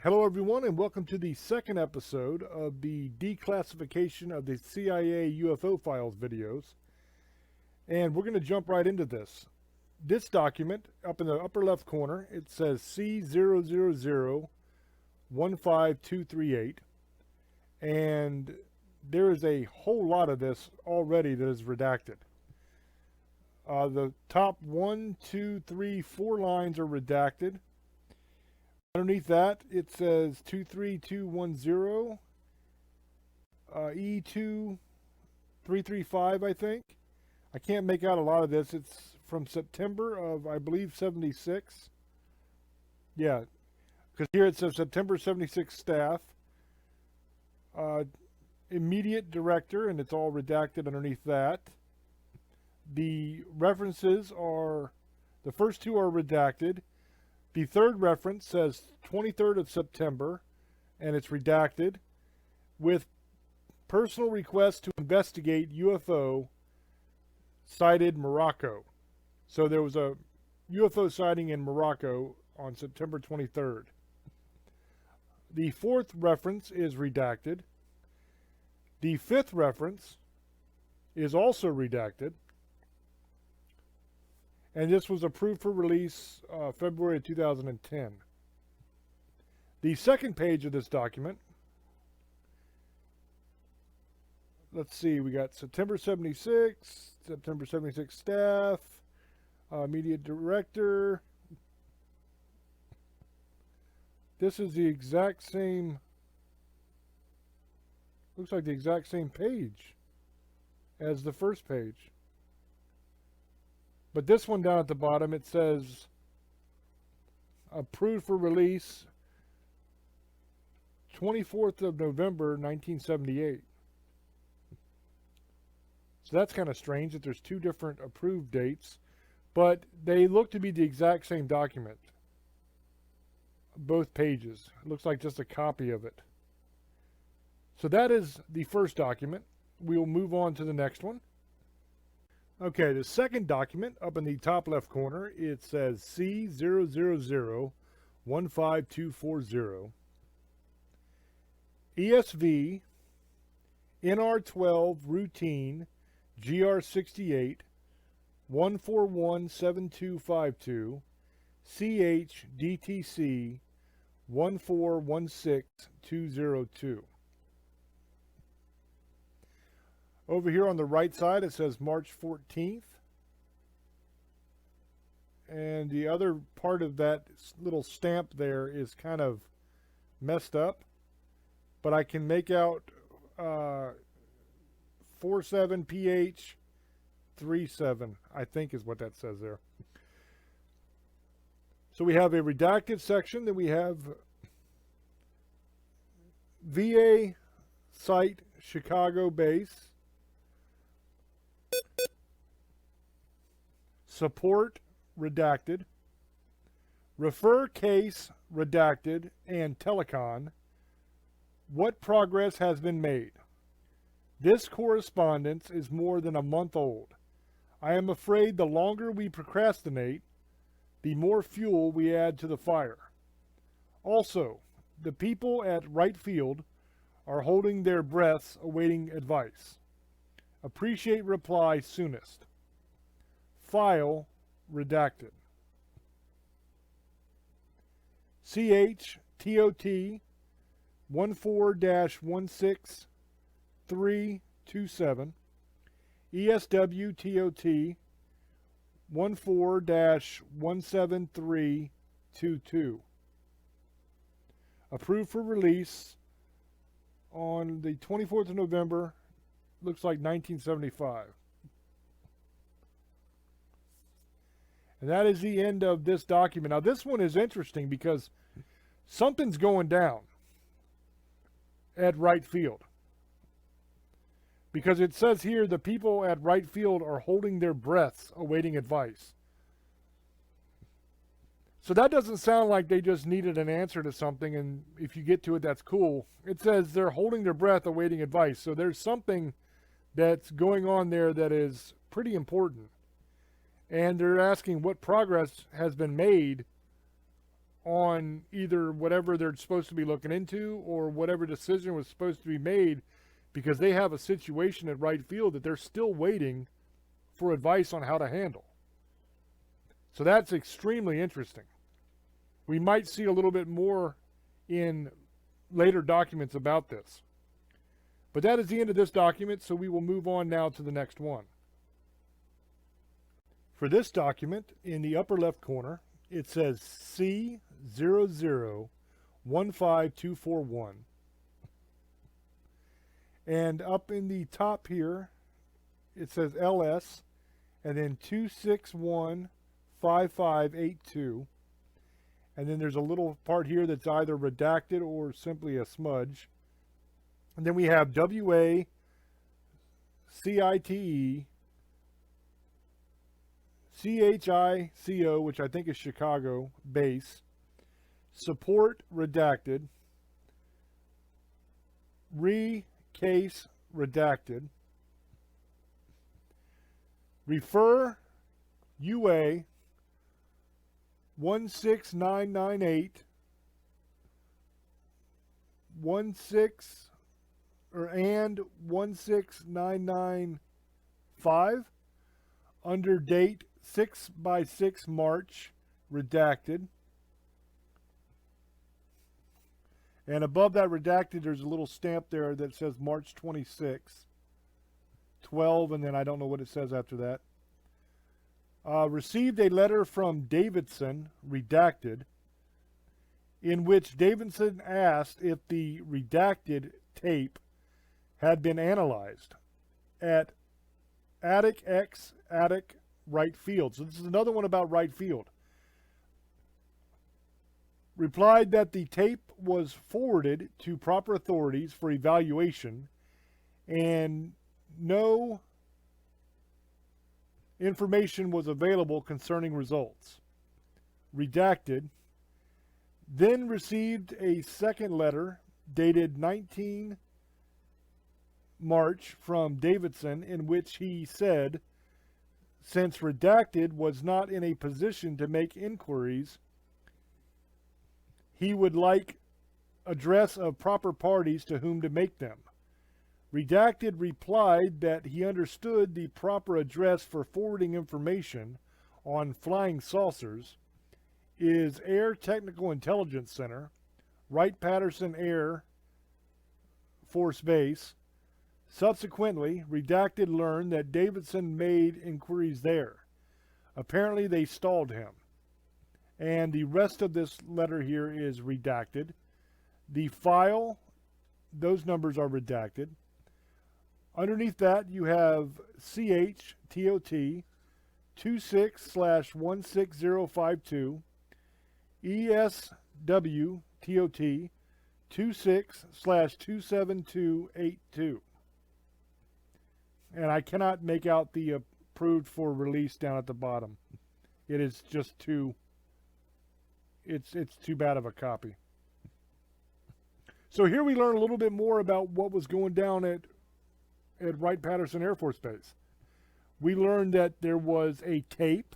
Hello, everyone, and welcome to the second episode of the declassification of the CIA UFO files videos. And we're going to jump right into this. This document, up in the upper left corner, it says C00015238. And there is a whole lot of this already that is redacted. The top 1, 2, 3, 4 lines are redacted. Underneath that, it says 23210 E2335, I think. I can't make out a lot of this. It's from September of, I believe, 76. Yeah, because here it says September 76 staff. Immediate director, and it's all redacted underneath that. The references are, the first two are redacted. The third reference says 23rd of September, and it's redacted, with personal request to investigate UFO sighted Morocco. So there was a UFO sighting in Morocco on September 23rd. The fourth reference is redacted. The fifth reference is also redacted. And this was approved for release February of 2010. The second page of this document, let's see, we got September 76 staff, media director. This is the exact same, looks like the exact same page as the first page. But this one down at the bottom, it says approved for release 24th of November 1978. So that's kind of strange that there's two different approved dates, but they look to be the exact same document. Both pages. It looks like just a copy of it. So that is the first document. We'll move on to the next one. Okay, the second document, up in the top left corner, it says C00015240. ESV NR12 Routine GR68 1417252 CH DTC 1416202. Over here on the right side, it says March 14th. And the other part of that little stamp there is kind of messed up. But I can make out 47PH37, I think is what that says there. So we have a redacted section. Then we have VA site Chicago base. Support, redacted. Refer case, redacted. And telecon. What progress has been made? This correspondence is more than a month old. I am afraid the longer we procrastinate, the more fuel we add to the fire. Also, the people at Wright Field are holding their breaths awaiting advice. Appreciate reply soonest. File redacted. CHTOT 14-16327 ESWTOT 14-17322. Approved for release on the 24th of November, looks like 1975. And that is the end of this document. Now this one is interesting because something's going down at Wright Field. Because it says here the people at Wright Field are holding their breaths awaiting advice. So that doesn't sound like they just needed an answer to something, and if you get to it, that's cool. It says they're holding their breath awaiting advice. So there's something that's going on there that is pretty important. And they're asking what progress has been made on either whatever they're supposed to be looking into or whatever decision was supposed to be made, because they have a situation at right field that they're still waiting for advice on how to handle. So that's extremely interesting. We might see a little bit more in later documents about this. But that is the end of this document, so we will move on now to the next one. For this document, in the upper left corner, it says C0015241. And up in the top here, it says LS, and then 2615582. And then there's a little part here that's either redacted or simply a smudge. And then we have WA, CITE, CHICO, which I think is Chicago, base, support redacted, case redacted, refer UA 16998 and 16995 under date 6/6 March redacted. And above that redacted, there's a little stamp there that says March 26, 12, and then I don't know what it says after that. Received a letter from Davidson, redacted, in which Davidson asked if the redacted tape had been analyzed at Attic X Attic right field. So this is another one about right field. Replied that the tape was forwarded to proper authorities for evaluation and no information was available concerning results. Redacted. Then received a second letter dated 19 March from Davidson, in which he said, since redacted was not in a position to make inquiries, he would like address of proper parties to whom to make them. Redacted replied that he understood the proper address for forwarding information on flying saucers is Air Technical Intelligence Center, Wright-Patterson Air Force Base. Subsequently, Redacted learned that Davidson made inquiries there. Apparently they stalled him. And the rest of this letter here is redacted. The file, those numbers are redacted. Underneath that, you have CHTOT 26/16052, ESWTOT 26/27282. And I cannot make out the approved for release down at the bottom. It is just too, it's too bad of a copy. So here we learn a little bit more about what was going down at Wright-Patterson Air Force Base. We learned that there was a tape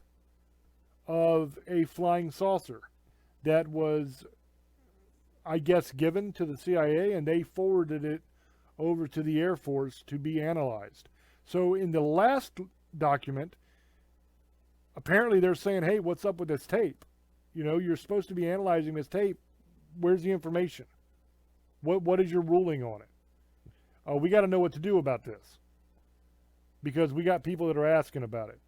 of a flying saucer that was, I guess, given to the CIA, and they forwarded it over to the Air Force to be analyzed. So in the last document, apparently they're saying, hey, what's up with this tape? You know, you're supposed to be analyzing this tape. Where's the information? What is your ruling on it? We got to know what to do about this, because we got people that are asking about it.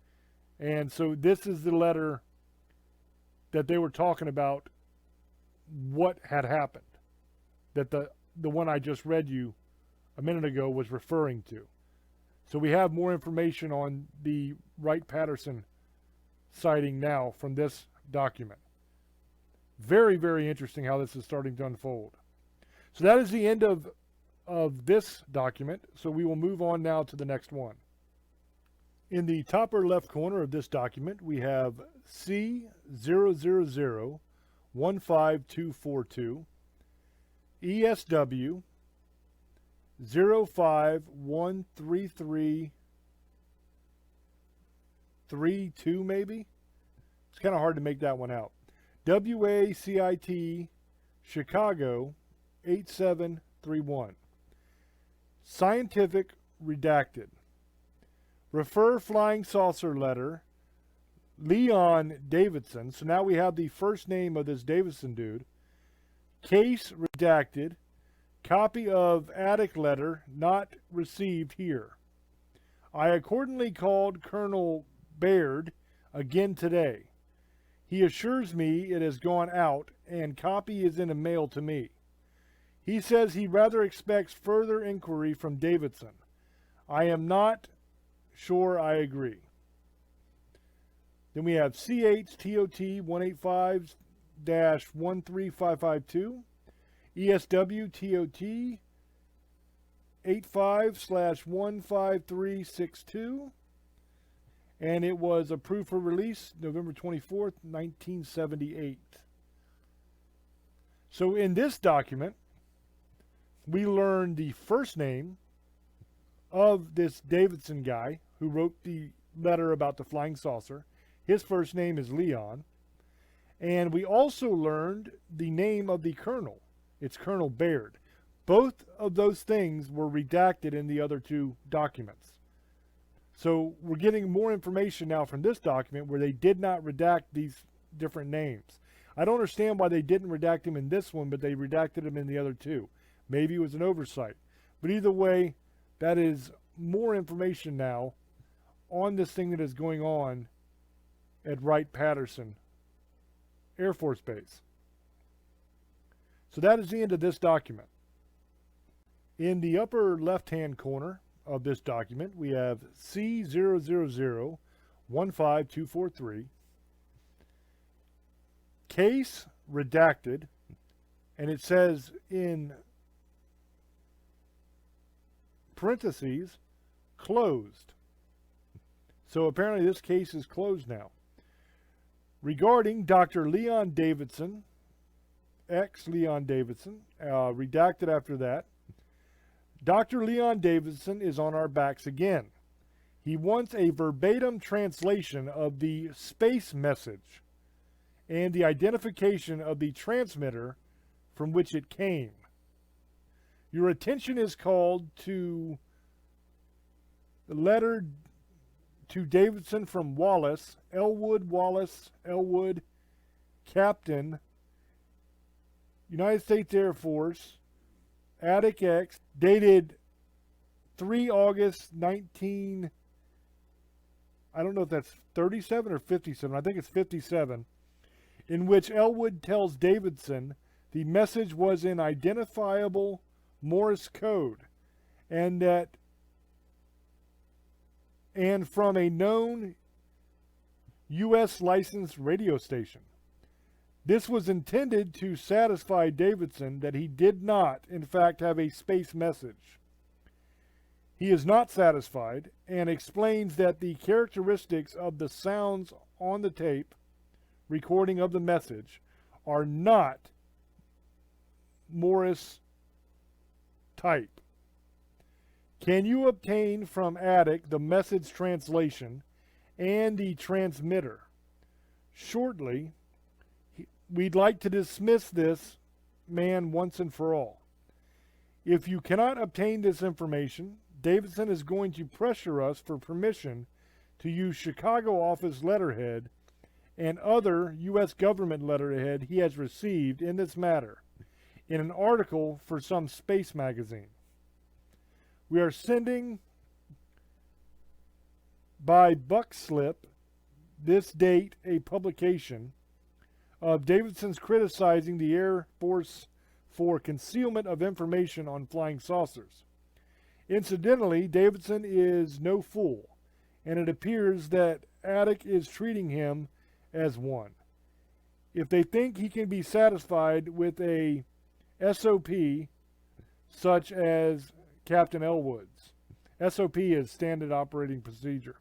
And so this is the letter that they were talking about what had happened, that the one I just read you a minute ago was referring to. So we have more information on the Wright-Patterson sighting now from this document. Very, very interesting how this is starting to unfold. So that is the end of this document, so we will move on now to the next one. In the top or left corner of this document, we have C000-15242, ESW 0513332 maybe? It's kind of hard to make that one out. WACIT Chicago 8731. Scientific redacted. Refer flying saucer letter Leon Davidson. So now we have the first name of this Davidson dude. Case redacted. Copy of attic letter not received here. I accordingly called Colonel Baird again today. He assures me it has gone out and copy is in the mail to me. He says he rather expects further inquiry from Davidson. I am not sure I agree. Then we have CHTOT 185-13552, ESW TOT 85/15362, and it was approved for release November 24th, 1978. So in this document, we learn the first name of this Davidson guy who wrote the letter about the flying saucer. His first name is Leon. And we also learned the name of the colonel. It's Colonel Baird. Both of those things were redacted in the other two documents. So we're getting more information now from this document where they did not redact these different names. I don't understand why they didn't redact them in this one, but they redacted them in the other two. Maybe it was an oversight. But either way, that is more information now on this thing that is going on at Wright-Patterson Air Force Base. So that is the end of this document. In the upper left-hand corner of this document, we have C00015243, case redacted, and it says in parentheses, closed. So apparently this case is closed now. Regarding Dr. Leon Davidson, ex-Leon Davidson, redacted after that, Dr. Leon Davidson is on our backs again. He wants a verbatim translation of the space message and the identification of the transmitter from which it came. Your attention is called to the letter to Davidson from Wallace, Elwood, Captain, United States Air Force, Attic X, dated 3 August 19, I don't know if that's 37 or 57, I think it's 57, in which Elwood tells Davidson the message was in identifiable Morse code and from a known U.S. licensed radio station. This was intended to satisfy Davidson that he did not, in fact, have a space message. He is not satisfied and explains that the characteristics of the sounds on the tape recording of the message are not Morse type. Can you obtain from Attic the message translation and the transmitter? Shortly, we'd like to dismiss this man once and for all. If you cannot obtain this information, Davidson is going to pressure us for permission to use Chicago office letterhead and other U.S. government letterhead he has received in this matter in an article for some space magazine. We are sending by buck slip this date a publication of Davidson's criticizing the Air Force for concealment of information on flying saucers. Incidentally, Davidson is no fool, and it appears that Attic is treating him as one. If they think he can be satisfied with a SOP such as Captain Elwood's. SOP is Standard Operating Procedure.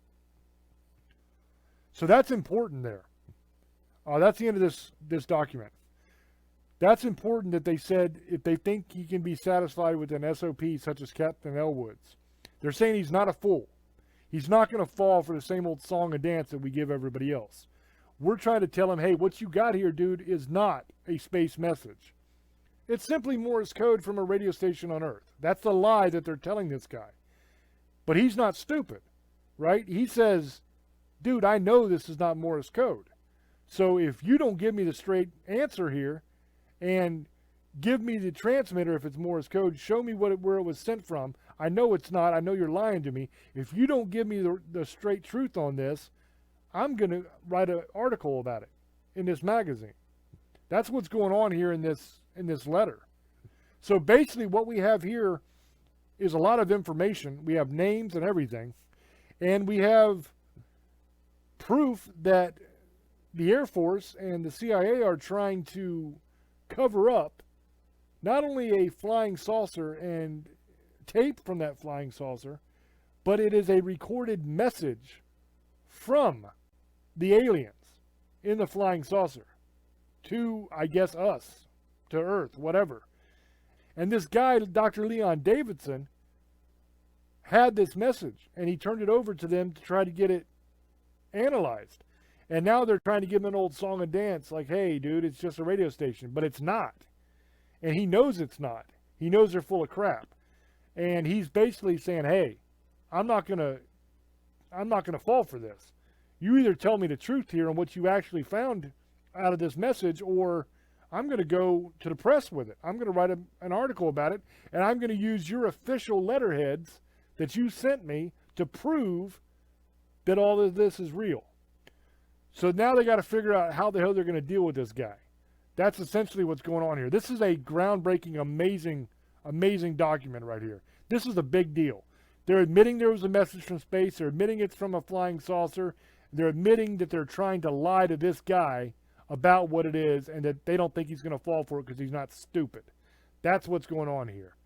So that's important there. That's the end of this document. That's important that they said if they think he can be satisfied with an SOP such as Captain Elwood's. They're saying he's not a fool. He's not going to fall for the same old song and dance that we give everybody else. We're trying to tell him, hey, what you got here, dude, is not a space message. It's simply Morse code from a radio station on Earth. That's the lie that they're telling this guy. But he's not stupid, right? He says, dude, I know this is not Morse code. So if you don't give me the straight answer here and give me the transmitter if it's Morse code, show me where it was sent from. I know it's not. I know you're lying to me. If you don't give me the straight truth on this, I'm going to write an article about it in this magazine. That's what's going on here in this letter. So basically what we have here is a lot of information. We have names and everything. And we have proof that the Air Force and the CIA are trying to cover up not only a flying saucer and tape from that flying saucer, but it is a recorded message from the aliens in the flying saucer to, I guess, us, to Earth, whatever. And this guy, Dr. Leon Davidson, had this message, and he turned it over to them to try to get it analyzed. And now they're trying to give him an old song and dance, like, hey, dude, it's just a radio station. But it's not. And he knows it's not. He knows they're full of crap. And he's basically saying, hey, I'm not gonna fall for this. You either tell me the truth here on what you actually found out of this message, or I'm going to go to the press with it. I'm going to write an article about it, and I'm going to use your official letterheads that you sent me to prove that all of this is real. So now they got to figure out how the hell they're going to deal with this guy. That's essentially what's going on here. This is a groundbreaking, amazing document right here. This is a big deal. They're admitting there was a message from space. They're admitting it's from a flying saucer. They're admitting that they're trying to lie to this guy about what it is and that they don't think he's going to fall for it because he's not stupid. That's what's going on here.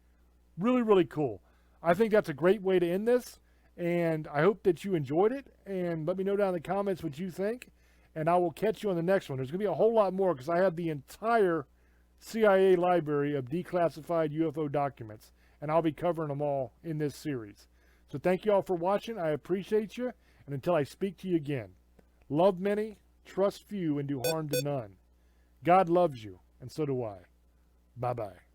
Really, really cool. I think that's a great way to end this, and I hope that you enjoyed it, and let me know down in the comments what you think, and I will catch you on the next one. There's going to be a whole lot more because I have the entire CIA library of declassified UFO documents, and I'll be covering them all in this series. So thank you all for watching. I appreciate you, and until I speak to you again, love many, trust few, and do harm to none. God loves you, and so do I. Bye-bye.